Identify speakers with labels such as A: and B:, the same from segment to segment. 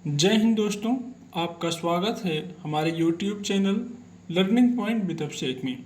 A: जय हिंद दोस्तों। आपका स्वागत है हमारे YouTube channel learning point with Abhishek में।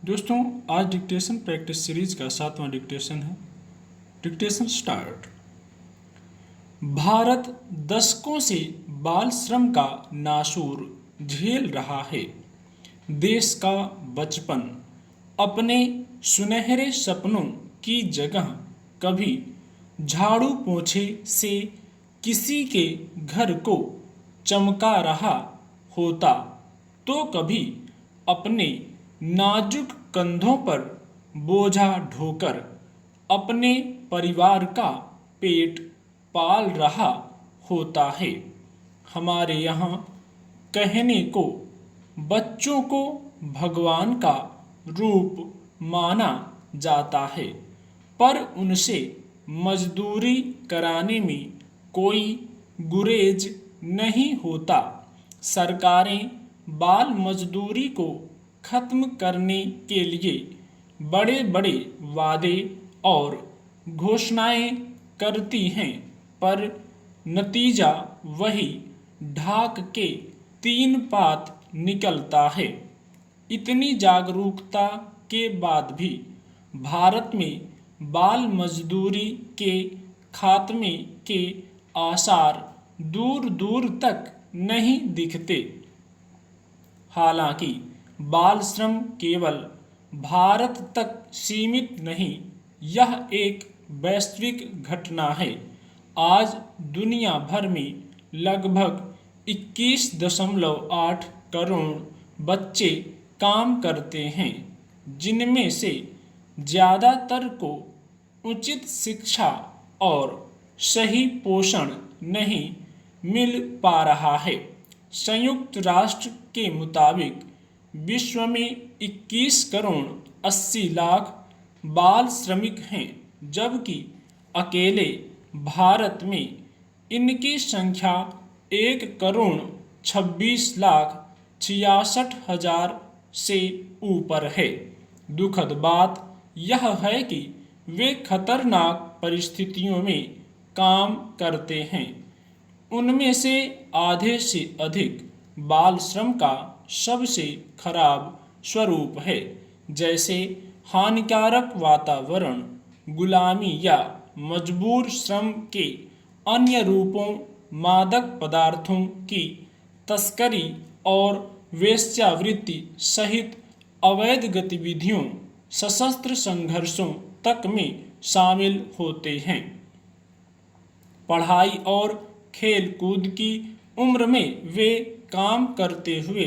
A: दोस्तों, आज डिक्टेशन प्रैक्टिस सीरीज का 7वां डिक्टेशन है। Dictation start. भारत दशकों से बाल श्रम का नासूर झेल रहा है। देश का बचपन अपने सुनहरे सपनों की जगह कभी झाड़ू पोंछे से किसी के घर को चमका रहा होता तो कभी अपने नाजुक कंधों पर बोझा ढोकर अपने परिवार का पेट पाल रहा होता है। हमारे यहाँ कहने को बच्चों को भगवान का रूप माना जाता है, पर उनसे मजदूरी कराने में कोई गुरेज नहीं होता। सरकारें बाल मजदूरी को खत्म करने के लिए बड़े बड़े वादे और घोषणाएं करती हैं, पर नतीजा वही ढाक के 3 पात निकलता है। इतनी जागरूकता के बाद भी भारत में बाल मजदूरी के खात्मे के आसार दूर दूर तक नहीं दिखते। हालांकि बाल श्रम केवल भारत तक सीमित नहीं, यह एक वैश्विक घटना है। आज दुनिया भर में लगभग 21.8 करोड़ बच्चे काम करते हैं, जिनमें से ज़्यादातर को उचित शिक्षा और सही पोषण नहीं मिल पा रहा है। संयुक्त राष्ट्र के मुताबिक विश्व में 21 करोड़ 80 लाख बाल श्रमिक हैं, जबकि अकेले भारत में इनकी संख्या 1 करोड़ 26 लाख 66 हजार से ऊपर है। दुखद बात यह है कि वे खतरनाक परिस्थितियों में काम करते हैं। उनमें से आधे से अधिक बाल श्रम का सबसे खराब स्वरूप है, जैसे हानिकारक वातावरण, गुलामी या मजबूर श्रम के अन्य रूपों, मादक पदार्थों की तस्करी और वेश्यावृत्ति सहित अवैध गतिविधियों, सशस्त्र संघर्षों तक में शामिल होते हैं। पढ़ाई और खेल कूद की उम्र में वे काम करते हुए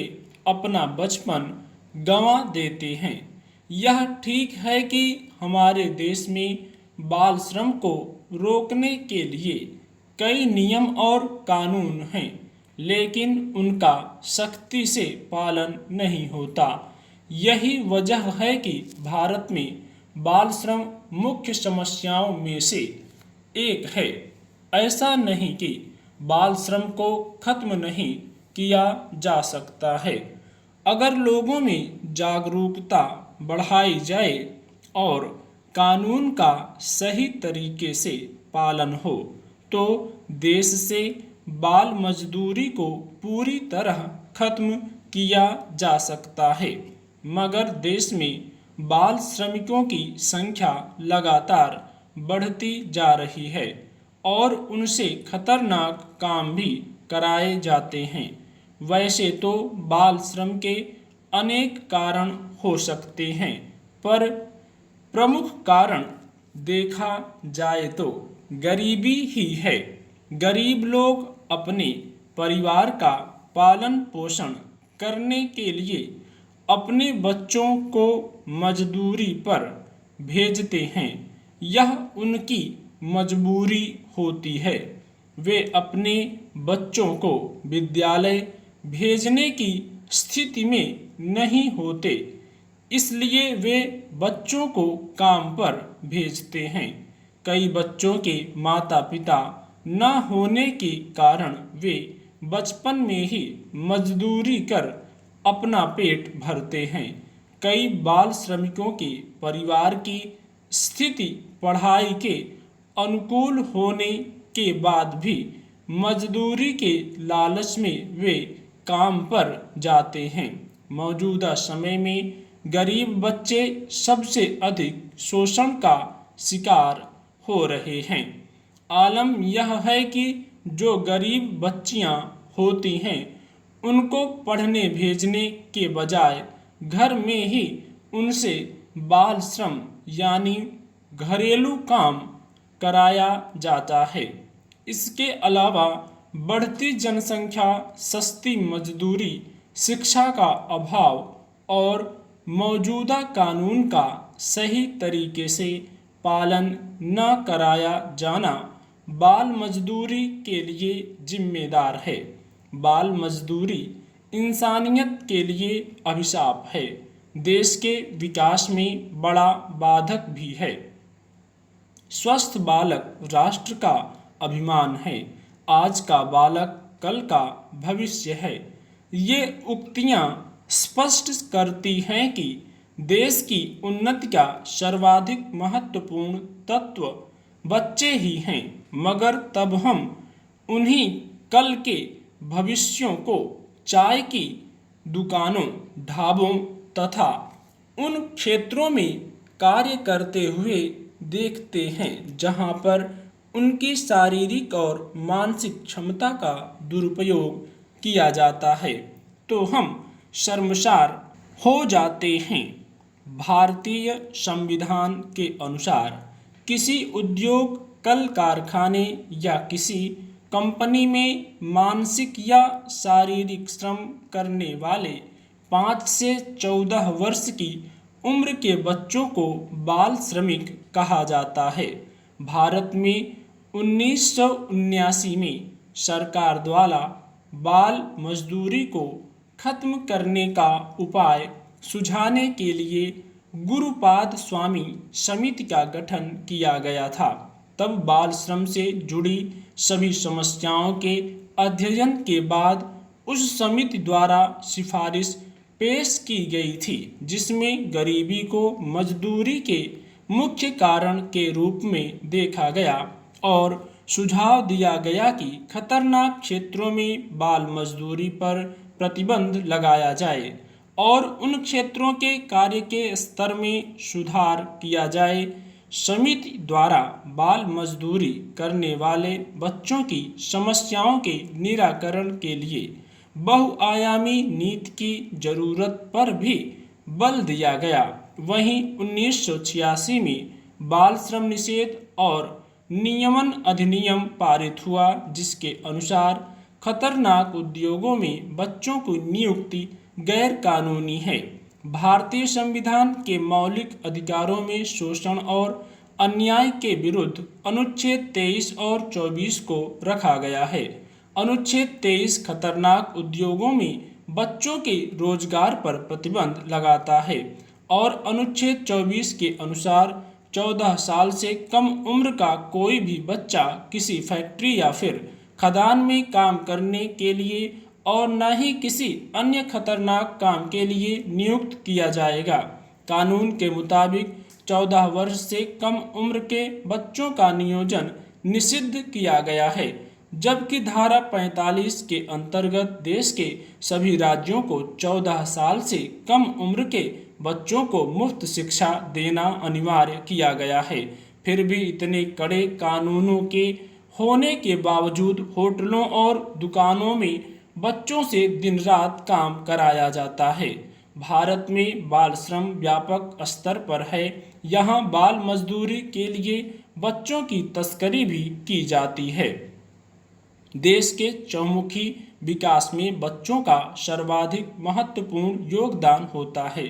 A: अपना बचपन गंवा देते हैं। यह ठीक है कि हमारे देश में बाल श्रम को रोकने के लिए कई नियम और कानून हैं, लेकिन उनका सख्ती से पालन नहीं होता। यही वजह है कि भारत में बाल श्रम मुख्य समस्याओं में से एक है। ऐसा नहीं कि बाल श्रम को खत्म नहीं किया जा सकता है। अगर लोगों में जागरूकता बढ़ाई जाए और कानून का सही तरीके से पालन हो, तो देश से बाल मजदूरी को पूरी तरह खत्म किया जा सकता है। मगर देश में बाल श्रमिकों की संख्या लगातार बढ़ती जा रही है और उनसे खतरनाक काम भी कराए जाते हैं। वैसे तो बाल श्रम के अनेक कारण हो सकते हैं, पर प्रमुख कारण देखा जाए तो गरीबी ही है। गरीब लोग अपने परिवार का पालन पोषण करने के लिए अपने बच्चों को मजदूरी पर भेजते हैं। यह उनकी मजबूरी होती है। वे अपने बच्चों को विद्यालय भेजने की स्थिति में नहीं होते, इसलिए वे बच्चों को काम पर भेजते हैं। कई बच्चों के माता पिता न होने के कारण वे बचपन में ही मजदूरी कर अपना पेट भरते हैं। कई बाल श्रमिकों के परिवार की स्थिति पढ़ाई के अनुकूल होने के बाद भी मजदूरी के लालच में वे काम पर जाते हैं। मौजूदा समय में गरीब बच्चे सबसे अधिक शोषण का शिकार हो रहे हैं। आलम यह है कि जो गरीब बच्चियां होती हैं उनको पढ़ने भेजने के बजाय घर में ही उनसे बाल श्रम यानी घरेलू काम कराया जाता है। इसके अलावा बढ़ती जनसंख्या, सस्ती मजदूरी, शिक्षा का अभाव और मौजूदा कानून का सही तरीके से पालन न कराया जाना बाल मजदूरी के लिए जिम्मेदार है। बाल मजदूरी इंसानियत के लिए अभिशाप है, देश के विकास में बड़ा बाधक भी है। स्वस्थ बालक राष्ट्र का अभिमान है। आज का बालक कल का भविष्य है। ये उक्तियां स्पष्ट करती हैं कि देश की उन्नति का सर्वाधिक महत्वपूर्ण तत्व बच्चे ही हैं, मगर तब हम उन्हीं कल के भविष्यों को चाय की दुकानों, ढाबों तथा उन क्षेत्रों में कार्य करते हुए देखते हैं जहां पर उनकी शारीरिक और मानसिक क्षमता का दुरुपयोग किया जाता है, तो हम शर्मसार हो जाते हैं। भारतीय संविधान के अनुसार किसी उद्योग, कल कारखाने या किसी कंपनी में मानसिक या शारीरिक श्रम करने वाले 5 से 14 वर्ष की उम्र के बच्चों को बाल श्रमिक कहा जाता है। भारत में 1979 में सरकार द्वारा बाल मजदूरी को खत्म करने का उपाय सुझाने के लिए गुरुपाद स्वामी समिति का गठन किया गया था। तब बाल श्रम से जुड़ी सभी समस्याओं के अध्ययन के बाद उस समिति द्वारा सिफारिश पेश की गई थी, जिसमें गरीबी को मजदूरी के मुख्य कारण के रूप में देखा गया और सुझाव दिया गया कि खतरनाक क्षेत्रों में बाल मजदूरी पर प्रतिबंध लगाया जाए और उन क्षेत्रों के कार्य के स्तर में सुधार किया जाए। समिति द्वारा बाल मजदूरी करने वाले बच्चों की समस्याओं के निराकरण के लिए बहुआयामी नीति की जरूरत पर भी बल दिया गया। वहीं 1986 में बाल श्रम निषेध और नियमन अधिनियम पारित हुआ, जिसके अनुसार खतरनाक उद्योगों में बच्चों की नियुक्ति गैर कानूनी है। भारतीय संविधान के मौलिक अधिकारों में शोषण और अन्याय के विरुद्ध अनुच्छेद 23 और 24 को रखा गया है। अनुच्छेद 23 खतरनाक उद्योगों में बच्चों के रोजगार पर प्रतिबंध लगाता है और अनुच्छेद 24 के अनुसार 14 साल से कम उम्र का कोई भी बच्चा किसी फैक्ट्री या फिर खदान में काम करने के लिए और न ही किसी अन्य खतरनाक काम के लिए नियुक्त किया जाएगा। कानून के मुताबिक 14 वर्ष से कम उम्र के बच्चों का नियोजन निषिद्ध किया गया है, जबकि धारा 45 के अंतर्गत देश के सभी राज्यों को 14 साल से कम उम्र के बच्चों को मुफ्त शिक्षा देना अनिवार्य किया गया है। फिर भी इतने कड़े कानूनों के होने के बावजूद होटलों और दुकानों में बच्चों से दिन रात काम कराया जाता है। भारत में बाल श्रम व्यापक स्तर पर है। यहाँ बाल मजदूरी के लिए बच्चों की तस्करी भी की जाती है। देश के चहुमुखी विकास में बच्चों का सर्वाधिक महत्वपूर्ण योगदान होता है।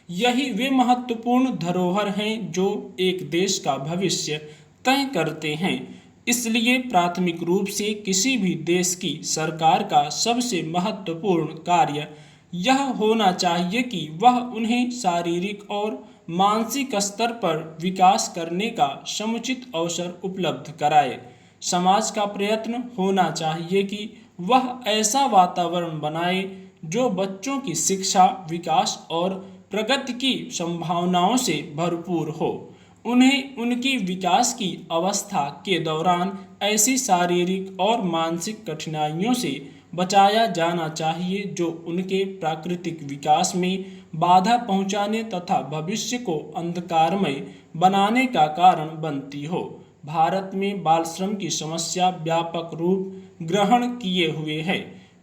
A: यही वे महत्वपूर्ण धरोहर हैं जो एक देश का भविष्य तय करते हैं। इसलिए प्राथमिक रूप से किसी भी देश की सरकार का सबसे महत्वपूर्ण कार्य यह होना चाहिए कि वह उन्हें शारीरिक और मानसिक स्तर पर विकास करने का समुचित अवसर उपलब्ध कराए। समाज का प्रयत्न होना चाहिए कि वह ऐसा वातावरण बनाए जो बच्चों की शिक्षा, विकास और प्रगति की संभावनाओं से भरपूर हो। उन्हें उनकी विकास की अवस्था के दौरान ऐसी शारीरिक और मानसिक कठिनाइयों से बचाया जाना चाहिए जो उनके प्राकृतिक विकास में बाधा पहुंचाने तथा भविष्य को अंधकारमय बनाने का कारण बनती हो। भारत में बाल श्रम की समस्या व्यापक रूप ग्रहण किए हुए है।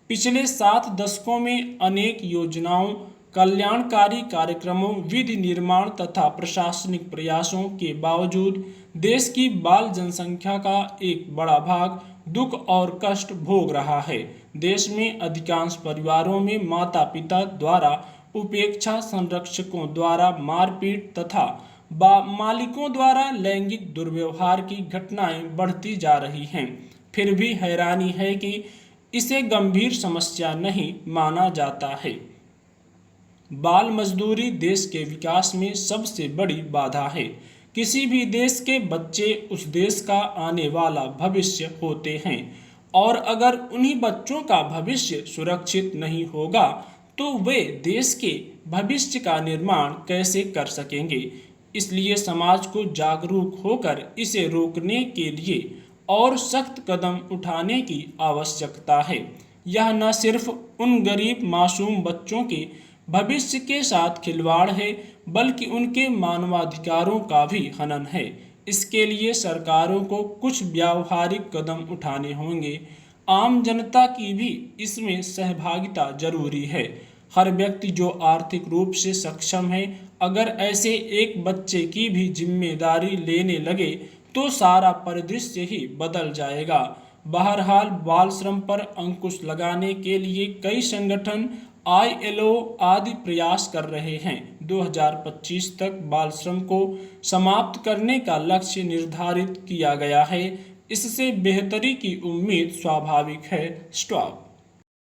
A: पिछले 7 दशकों में अनेक योजनाओं, कल्याणकारी कार्यक्रमों, विधि निर्माण तथा प्रशासनिक प्रयासों के बावजूद देश की बाल जनसंख्या का एक बड़ा भाग दुख और कष्ट भोग रहा है। देश में अधिकांश परिवारों में माता पिता द्वारा उपेक्षा, संरक्षकों द्वारा मारपीट तथा मालिकों द्वारा लैंगिक दुर्व्यवहार की घटनाएं बढ़ती जा रही हैं। फिर भी हैरानी है कि इसे गंभीर समस्या नहीं माना जाता है। बाल मजदूरी देश के विकास में सबसे बड़ी बाधा है। किसी भी देश के बच्चे उस देश का आने वाला भविष्य होते हैं और अगर उन्हीं बच्चों का भविष्य सुरक्षित नहीं होगा तो वे देश के भविष्य का निर्माण कैसे कर सकेंगे। इसलिए समाज को जागरूक होकर इसे रोकने के लिए और सख्त कदम उठाने की आवश्यकता है। यह न सिर्फ उन गरीब मासूम बच्चों के भविष्य के साथ खिलवाड़ है बल्कि उनके मानवाधिकारों का भी हनन है। इसके लिए सरकारों को कुछ व्यावहारिक कदम उठाने होंगे। आम जनता की भी इसमें सहभागिता जरूरी है। हर व्यक्ति जो आर्थिक रूप से सक्षम है अगर ऐसे एक बच्चे की भी जिम्मेदारी लेने लगे तो सारा परिदृश्य ही बदल जाएगा। बहरहाल बाल श्रम पर अंकुश लगाने के लिए कई संगठन, ILO आदि प्रयास कर रहे हैं। 2025 तक बाल श्रम को समाप्त करने का लक्ष्य निर्धारित किया गया है। इससे बेहतरी की उम्मीद स्वाभाविक है। स्टॉप।